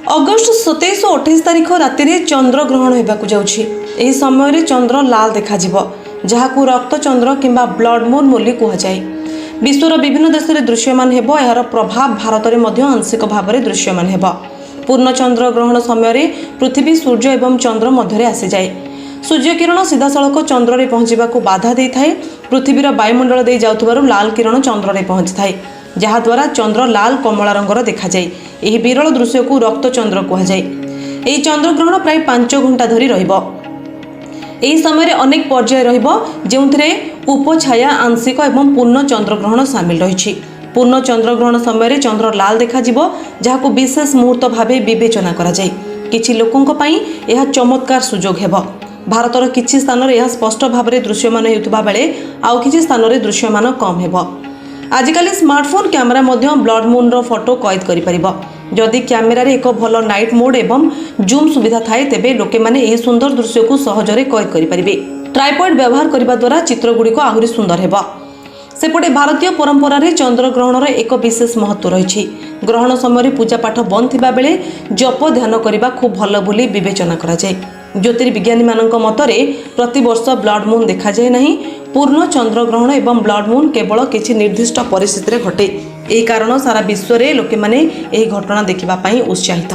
August 27 और 28 तारिख राति में चंद्र ग्रहण होगाकू जाउछि। एही समय चंद्र लाल देखाजिब, जहाकू रक्त चंद्र किंबा ब्लड मून बोली कुहाଯାଏ। विश्वर विभिन्न देश में दृश्यमान हेबो। यार प्रभाव भारत में मध्य आंशिक भाव में दृश्यमान हेबो। पूर्ण चंद्र ग्रहण समय पृथ्वी सूर्य एवं चंद्र मध्य आसी जाए। सूर्य किरण सीधा सड़क चंद्र में पहुंचवाक बाधा दे थाए। पृथ्वीर वायुमंडल दे जाउथबारु लाल किरण चंद्र में पहुंची थाए, जहाद्वारा चंद्र लाल कमला रंगर देखा जाए। यह विरल दृश्य को रक्त चंद्र कुहाଯାଏ। यह चंद्र ग्रहण प्राय 5 घंटा धरी रहिबो। एही समय अनेक पर्याय रहिबो, जेउथिरे उपछाया, आंशिक एवं पूर्ण चंद्र ग्रहण सामिल रहिछि। पूर्ण चंद्र ग्रहण समय चंद्र लाल देखाजिबो, जहाकू विशेष मुहूर्त भावे विवेचना करा जाए। किछि लोकंक पई यह चमत्कार सुजोग हेबो। भारतर किछि स्थान रे यह स्पष्ट भाव में दृश्यमान हेउथबा बेले आउ किछि स्थान रे दृश्यमान कम हेबो। आजिकल स्मार्टफोन कैमेरा मध्य ब्लड मून रो फोटो कैद करि परिबो। जदि कैमेरा रे एक भल नाइट मोड एवं जूम सुविधा थाए, तेबे लोके माने एही सुंदर दृश्य को सहजरे कैद करि परिबे। ट्राइपॉड व्यवहार करबा द्वारा चित्र गुडी को आहुरी सुंदर हेबो। सेपटे भारतीय परंपरा रे चंद्र ग्रहण एक विशेष महत्व रही। ग्रहण समय पूजा पाठ बंद थिबा बेले जप ध्यान करबा खूब भल बोली विवेचना करा जाए। ज्योतिर्विज्ञानी मानक मतरे प्रति वर्ष ब्लड मून देखा जाए नहीं। पूर्ण चंद्र ग्रहण एवं ब्लड मून केवल किसी निर्दिष्ट परिस्थिति घटे। यही कारण सारा विश्व में लोके माने एही घटना देखिबा पई उत्साहित।